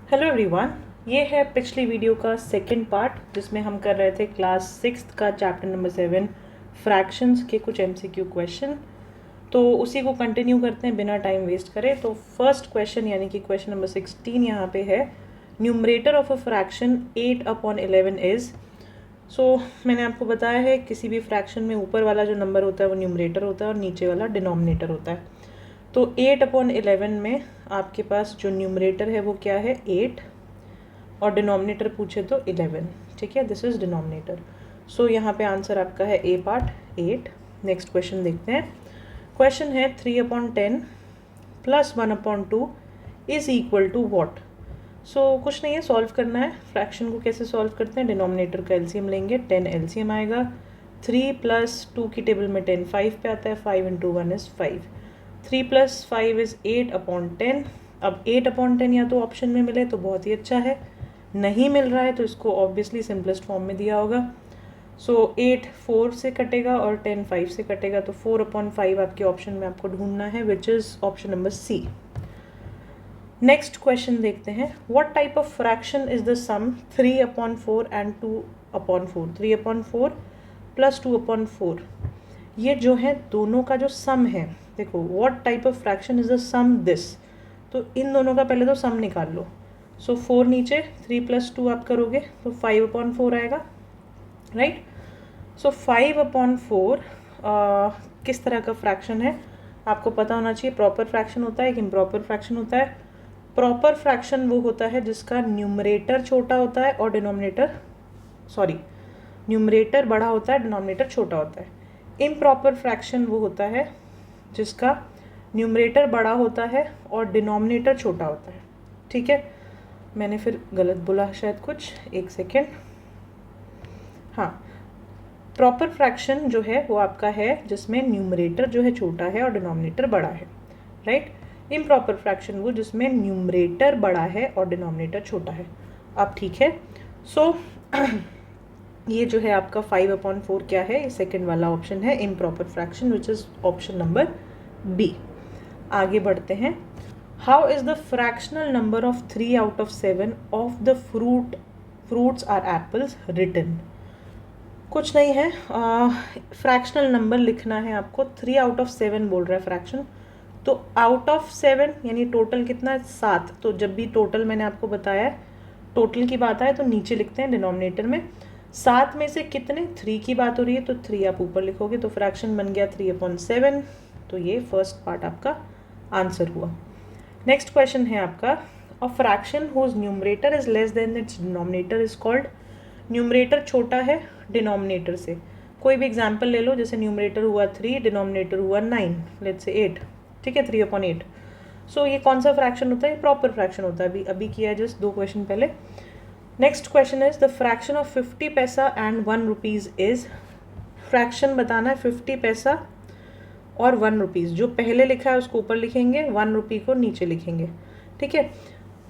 Hello everyone, ये है पिछली वीडियो का सेकंड पार्ट जिसमें हम कर रहे थे क्लास 6 का चैप्टर नंबर 7 फ्रैक्शंस के कुछ एमसीक्यू क्वेश्चन। तो उसी को कंटिन्यू करते हैं बिना टाइम वेस्ट करें। तो फर्स्ट क्वेश्चन यानी कि क्वेश्चन नंबर 16 यहाँ पे है, numerator of a fraction 8/11 is. So मैंने आपको बताया है किसी भी फ्रैक्शन में ऊपर वाला जो नंबर होता है वो न्यूमरेटर होता है और नीचे वाला डिनोमिनेटर होता है। तो 8/11 में आपके पास जो न्यूमरेटर है वो क्या है 8 और डिनोमिनेटर पूछे तो 11। ठीक है, दिस इज डिनोमिनेटर। सो यहाँ पे आंसर आपका है ए पार्ट 8। नेक्स्ट क्वेश्चन देखते हैं। क्वेश्चन है 3/10 plus 1/2 is equal to what. So कुछ नहीं है, सॉल्व करना है। फ्रैक्शन को कैसे सॉल्व करते हैं, डिनोमिनेटर का एलसीएम लेंगे, 10 एलसीएम आएगा। 3 + 2 की टेबल में 10 5 पे आता है, 5 × 1 इज़ 5। 3 + 5 इज़ 8/10। अब 8/10 या तो ऑप्शन में मिले तो बहुत ही अच्छा है, नहीं मिल रहा है तो इसको ऑब्वियसली सिंपलेस्ट फॉर्म में दिया होगा। सो 8 4 से कटेगा और 10 5 से कटेगा, तो 4/5 आपके ऑप्शन में आपको ढूंढना है, which is option number C. Next question देखते हैं। What type of fraction is the sum 3/4 and 2/4। 3/4 + 2/4, ये जो है दोनों का जो सम है। देखो, what type of fraction is the sum this, तो इन दोनों का पहले तो सम निकाल लो। सो 4 नीचे, 3 + 2 आप करोगे तो 5/4 आएगा, राइट। सो 5/4 किस तरह का फ्रैक्शन है आपको पता होना चाहिए। प्रॉपर फ्रैक्शन होता है कि इम्प्रॉपर फ्रैक्शन होता है। प्रॉपर फ्रैक्शन वो होता है जिसका न्यूमरेटर छोटा होता है और न्यूमरेटर बड़ा होता है, डिनोमिनेटर छोटा होता है। इम्प्रॉपर फ्रैक्शन वो होता है जिसका न्यूमरेटर बड़ा होता है और डिनोमिनेटर छोटा होता है। ठीक है, मैंने फिर गलत बोला शायद कुछ, एक सेकेंड। हाँ, प्रॉपर फ्रैक्शन जो है वो आपका है जिसमें न्यूमरेटर जो है छोटा है और डिनोमिनेटर बड़ा है, राइट। इम्प्रॉपर फ्रैक्शन वो जिसमें न्यूमरेटर बड़ा है और डिनोमिनेटर छोटा है। अब ठीक है, सो ये जो है आपका 5/4 क्या है, ये सेकेंड वाला ऑप्शन है, improper fraction, which is option number B. आगे बढ़ते हैं। How is the fractional number of 3/7 of the fruits are apples written. कुछ नहीं है, फ्रैक्शनल नंबर लिखना है आपको। 3/7 बोल रहा है फ्रैक्शन, तो आउट ऑफ 7 यानी टोटल कितना है 7। तो जब भी टोटल मैंने आपको बताया टोटल की बात आए तो नीचे लिखते हैं डिनोमिनेटर में। 7 में से कितने, 3 की बात हो रही है तो 3 आप ऊपर लिखोगे, तो फ्रैक्शन बन गया 3/7। तो ये फर्स्ट पार्ट आपका आंसर हुआ। नेक्स्ट क्वेश्चन है आपका, a fraction whose numerator is less than its denominator is called. Numerator छोटा है डिनोमिनेटर से। कोई भी एग्जाम्पल ले लो, जैसे न्यूमरेटर हुआ 3, डिनोमिनेटर हुआ 9, लेट्स से 8। ठीक है, 3/8। सो ये कौन सा फ्रैक्शन होता है, ये प्रॉपर फ्रैक्शन होता है। अभी किया है जस्ट 2 क्वेश्चन पहले। Next question is the fraction of 50 पैसा एंड 1 रुपीज़ इज। फ्रैक्शन बताना है 50 पैसा और 1 रुपीज़। जो पहले लिखा है उसको ऊपर लिखेंगे, 1 रुपी को नीचे लिखेंगे। ठीक है,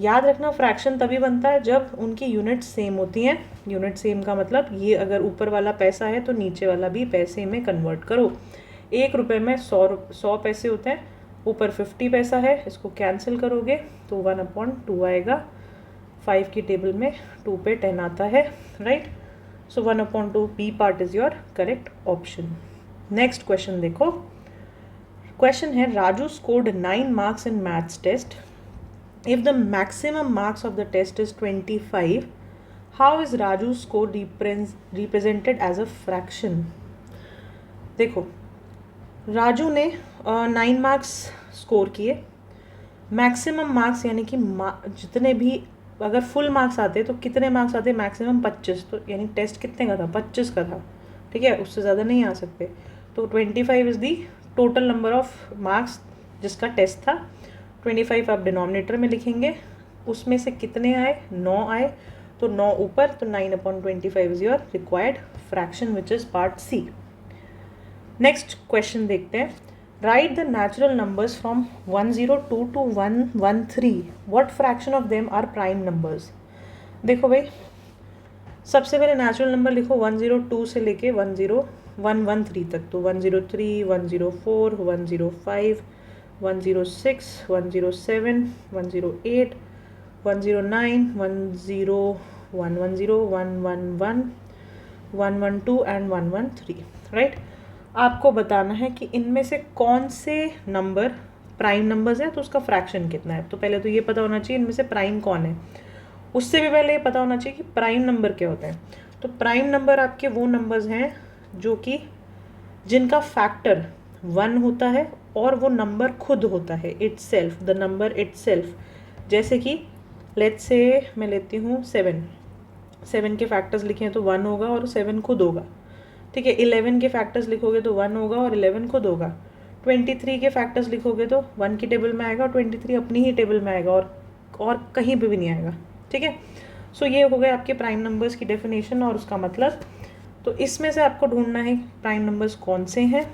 याद रखना फ्रैक्शन तभी बनता है जब उनकी यूनिट सेम होती हैं। यूनिट सेम का मतलब ये, अगर ऊपर वाला पैसा है तो नीचे वाला भी पैसे में कन्वर्ट करो। 1 रुपये में 100 पैसे होते हैं, ऊपर 50 पैसा है, इसको कैंसिल करोगे तो 1/2 आएगा। 5 की टेबल में 2 पे 10 आता है, right. So 1/2 B part is your correct option. Next question देखो। क्वेश्चन है, Raju scored 9 marks in maths test. If the maximum marks of the test is 25, how is Raju's score represented as a fraction? देखो, राजू ने 9 marks score किए। Maximum marks यानी कि जितने भी, अगर फुल मार्क्स आते तो कितने मार्क्स आते, मैक्सिमम 25। तो यानी टेस्ट कितने का था, 25 का था। ठीक है, उससे ज़्यादा नहीं आ सकते। तो 25 is the total number of marks जिसका टेस्ट था। 25 आप डिनोमिनेटर में लिखेंगे, उसमें से कितने आए, 9 आए, तो 9 ऊपर, तो 9/25 is your required fraction, which is part C. Next question देखते हैं। Write the natural numbers from 102 to 113, what fraction of them are prime numbers. देखो भाई, सबसे पहले नेचुरल नंबर लिखो 102 से लेके 10113 तक। तो 103, 104, 105, 106, 107, 108, 109, 101, 111, 112 एंड 113, राइट। आपको बताना है कि इनमें से कौन से नंबर प्राइम नंबर्स हैं तो उसका फ्रैक्शन कितना है। तो पहले तो ये पता होना चाहिए इनमें से प्राइम कौन है, उससे भी पहले ये पता होना चाहिए कि प्राइम नंबर क्या होते हैं। तो प्राइम नंबर आपके वो नंबर्स हैं जो कि जिनका फैक्टर 1 होता है और वो नंबर खुद होता है, इटसेल्फ, द नंबर इटसेल्फ। जैसे कि लेट्स से मैं लेती हूँ 7 के फैक्टर्स लिखे हैं तो 1 होगा और 7 खुद होगा, ठीक है। 11 के फैक्टर्स लिखोगे तो 1 होगा और 11 खुद होगा। 23 के फैक्टर्स लिखोगे तो 1 की टेबल में आएगा और 23 अपनी ही टेबल में आएगा और कहीं भी नहीं आएगा, ठीक है। सो ये हो गए आपके प्राइम नंबर्स की डेफिनेशन और उसका मतलब। तो इसमें से आपको ढूंढना है प्राइम नंबर्स कौन से हैं।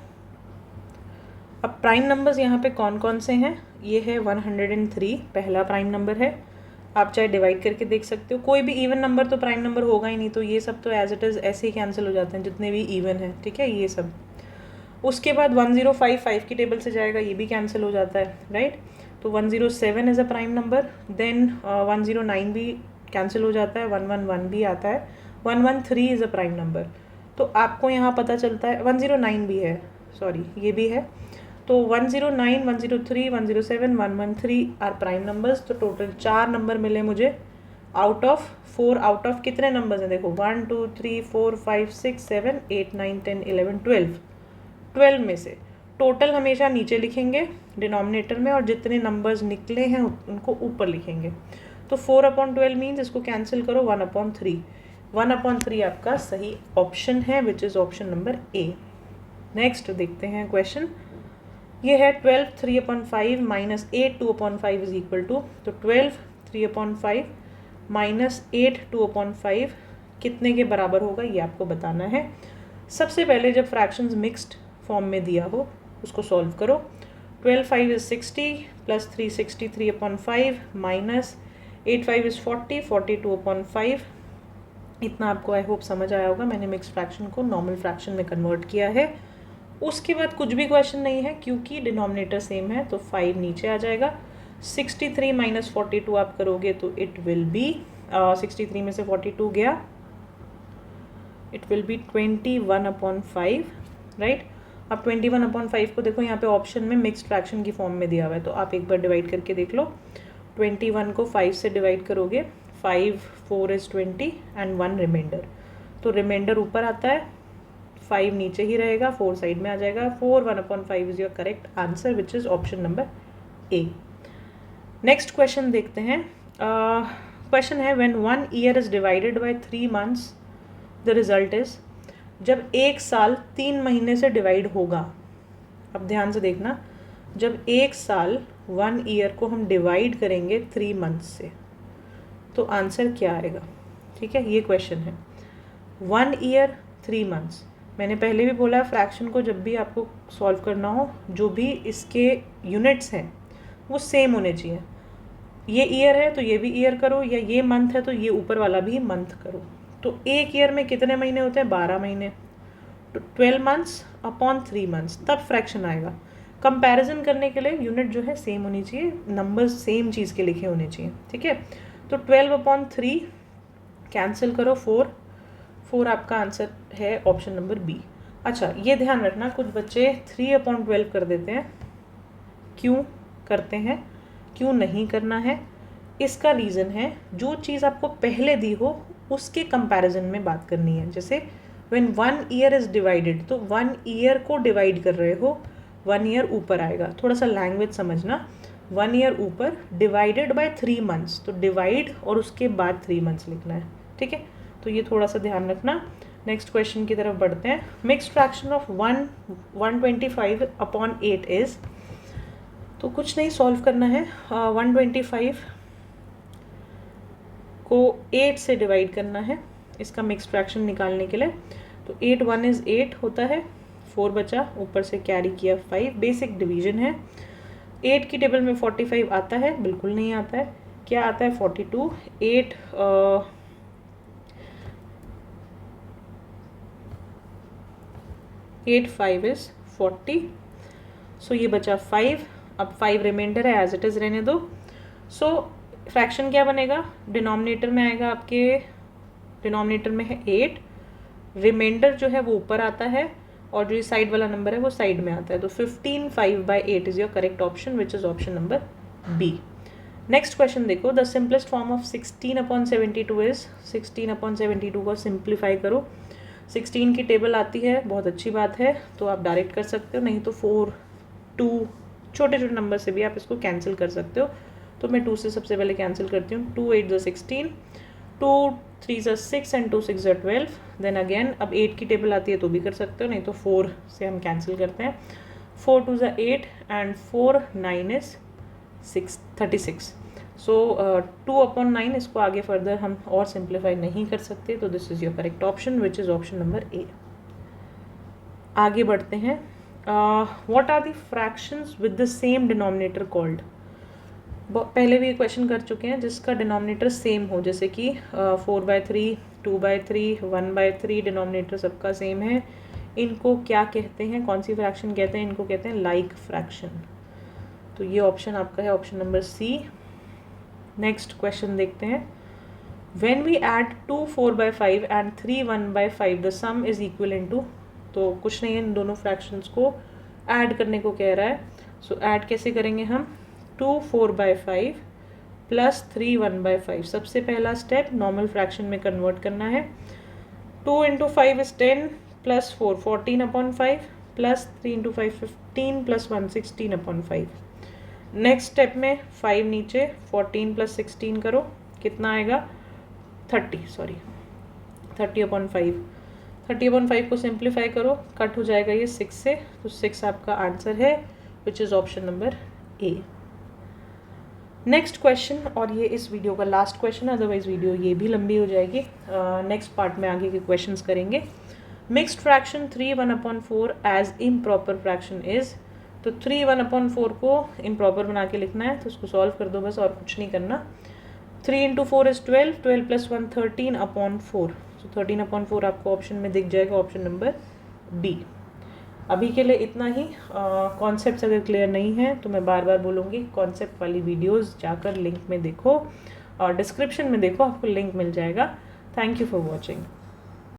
अब प्राइम नंबर्स यहाँ पे कौन कौन से हैं, ये है 103 पहला प्राइम नंबर है। आप चाहे डिवाइड करके देख सकते हो, कोई भी इवन नंबर तो प्राइम नंबर होगा ही नहीं, तो ये सब तो एज इट इज़ ऐसे ही कैंसिल हो जाते हैं जितने भी इवन हैं, ठीक है, ये सब। उसके बाद 105 की टेबल से जाएगा, ये भी कैंसिल हो जाता है, राइट। तो 107 is a prime number, then 109 भी कैंसिल हो जाता है, 111 भी आता है, 113 इज़ अ प्राइम नंबर। तो आपको यहाँ पता चलता है 109 भी है, सॉरी ये भी है। तो 109, 103, 107, 113 आर प्राइम नंबर्स। तो टोटल 4 नंबर मिले मुझे आउट ऑफ 4। आउट ऑफ कितने नंबर्स हैं देखो, 1 2 3 4 5 6 7 8 9 10 11 12। 12 में से टोटल हमेशा नीचे लिखेंगे डिनोमिनेटर में, और जितने नंबर्स निकले हैं उनको ऊपर लिखेंगे। तो 4/12 मीन्स इसको कैंसिल करो 1/3। 1/3 आपका सही ऑप्शन है, which is option number A. Next देखते हैं क्वेश्चन। ये है 12 3/5 माइनस 8 2/5 इज इक्वल टू। तो 12 3/5 माइनस 8 2/5 कितने के बराबर होगा, ये आपको बताना है। सबसे पहले जब फ्रैक्शंस मिक्स्ड फॉर्म में दिया हो उसको सॉल्व करो। 12 5 इज 60 प्लस 360 3/5 माइनस 8 5 इज 40 40 2/5। इतना आपको आई होप समझ आया होगा। मैंने मिक्स्ड फ्रैक्शन को नॉर्मल फ्रैक्शन में कन्वर्ट किया है। उसके बाद कुछ भी क्वेश्चन नहीं है क्योंकि डिनोमिनेटर सेम है, तो 5 नीचे आ जाएगा। 63 माइनस 42 आप करोगे तो इट विल बी 63 में से 42 गया, इट विल बी 21/5, राइट। अब 21/5 को देखो यहाँ पे ऑप्शन में मिक्स्ड फ्रैक्शन की फॉर्म में दिया हुआ है, तो आप एक बार डिवाइड करके देख लो। 21 को 5 से डिवाइड करोगे, 5 4 इज़ 20 एंड 1 रिमाइंडर। तो रिमाइंडर ऊपर आता है, 5 नीचे ही रहेगा, 4 साइड में आ जाएगा। 4 1/5 is your correct answer, which is option number A. Next question देखते हैं। क्वेश्चन है when 1 year is divided by 3 months the result is. जब एक साल 3 महीने से डिवाइड होगा, अब ध्यान से देखना, जब एक साल 1 ईयर को हम डिवाइड करेंगे 3 मंथ्स से तो आंसर क्या आएगा, ठीक है। ये क्वेश्चन है 1 ईयर 3 मंथ्स। मैंने पहले भी बोला फ्रैक्शन को जब भी आपको सॉल्व करना हो, जो भी इसके यूनिट्स हैं वो सेम होने चाहिए। ये ईयर है तो ये भी ईयर करो, या ये मंथ है तो ये ऊपर वाला भी मंथ करो। तो एक ईयर में कितने महीने होते हैं, 12 महीने। तो 12 मंथ्स अपॉन 3 मंथ्स, तब फ्रैक्शन आएगा। कंपैरिजन करने के लिए यूनिट जो है सेम होनी चाहिए, नंबर्स सेम चीज़ के लिखे होने चाहिए, ठीक है। तो 12/3 कैंसिल करो, 4 आपका आंसर है ऑप्शन नंबर बी। अच्छा ये ध्यान रखना, कुछ बच्चे 3/12 कर देते हैं। क्यों करते हैं, क्यों नहीं करना है, इसका रीज़न है जो चीज़ आपको पहले दी हो उसके कंपैरिजन में बात करनी है। जैसे व्हेन 1 ईयर इज़ डिवाइडेड, तो 1 ईयर को डिवाइड कर रहे हो, 1 ईयर ऊपर आएगा। थोड़ा सा लैंग्वेज समझना, 1 ईयर ऊपर डिवाइडेड बाय 3 मंथ्स, तो डिवाइड और उसके बाद 3 मंथ्स लिखना है, ठीक है। तो ये थोड़ा सा ध्यान रखना। नेक्स्ट क्वेश्चन की तरफ बढ़ते हैं। Mixed fraction of 125/8 is. तो कुछ नहीं सॉल्व करना है, 125 को 8 से डिवाइड करना है इसका मिक्स्ड फ्रैक्शन निकालने के लिए। तो 8 1 इज़ 8 होता है, 4 बचा, ऊपर से कैरी किया 5, बेसिक डिवीजन है। 8 की टेबल में 45 आता है, बिल्कुल नहीं आता है। क्या आता है 42। 8 5 इज़ 40, सो ये बचा 5। अब 5 रिमाइंडर है, एज इट इज़ रहने दो। सो फ्रैक्शन क्या बनेगा, डिनोमिनेटर में आएगा आपके, डिनोमिनेटर में है 8, रिमाइंडर जो है वो ऊपर आता है और जो ये साइड वाला नंबर है वो साइड में आता है। तो 15 5/8 इज your correct option which is option number B. Next question देखो, the simplest form of 16/72 is, 16/72 को सिंप्लीफाई करो। 16 की टेबल आती है, बहुत अच्छी बात है, तो आप डायरेक्ट कर सकते हो, नहीं तो 4 2 छोटे छोटे नंबर से भी आप इसको कैंसिल कर सकते हो। तो मैं 2 से सबसे पहले कैंसिल करती हूँ। 2 8 16, 2 3 6 एंड 2 6 12। देन अगेन अब 8 की टेबल आती है तो भी कर सकते हो, नहीं तो 4 से हम कैंसिल करते हैं। 4 2 8 एंड 4 9 इज 36। सो 2/9 इसको आगे फर्दर हम और सिंप्लीफाई नहीं कर सकते, तो this is your correct option which is option number A. आगे बढ़ते हैं। What are the fractions with the same denominator called. पहले भी ये क्वेश्चन कर चुके हैं जिसका डिनोमिनेटर सेम हो, जैसे कि 4/3, 2/3, 1/3 डिनोमिनेटर सबका सेम है। इनको क्या कहते हैं, कौन सी फ्रैक्शन कहते हैं, इनको कहते हैं लाइक फ्रैक्शन। तो ये ऑप्शन आपका है option number C. Next question देखते हैं। When we add 2 4/5 and 3 1/5 the sum is equal to, तो कुछ नहीं है, इन दोनों फ्रैक्शंस को ऐड करने को कह रहा है। सो ऐड कैसे करेंगे हम, 2 4/5 प्लस 3 1/5। सबसे पहला स्टेप नॉर्मल फ्रैक्शन में कन्वर्ट करना है। 2 × 5 is 10 plus 4 14/5 plus 3 × 5 15 plus 1 16/5। Next step में 5 नीचे, 14 प्लस 16 करो, कितना आएगा 30/5। 30/5 को सिंप्लीफाई करो, कट हो जाएगा ये 6 से, तो 6 आपका आंसर है which is option number A. Next question, और ये इस वीडियो का लास्ट क्वेश्चन है, अदरवाइज वीडियो ये भी लंबी हो जाएगी। नेक्स्ट पार्ट में आगे के क्वेश्चंस करेंगे। Mixed fraction 3 1/4 as improper fraction is, तो 3 1/4 को इम्प्रॉपर बना के लिखना है, तो उसको सॉल्व कर दो बस, और कुछ नहीं करना। 3 × 4 इज 12, 12 + 1 13/4। तो 13/4 आपको ऑप्शन में दिख जाएगा, ऑप्शन नंबर बी। अभी के लिए इतना ही। कॉन्सेप्ट्स अगर क्लियर नहीं है तो मैं बार बार बोलूँगी, कॉन्सेप्ट वाली वीडियोस जाकर लिंक में देखो और डिस्क्रिप्शन में देखो, आपको लिंक मिल जाएगा। Thank you for watching.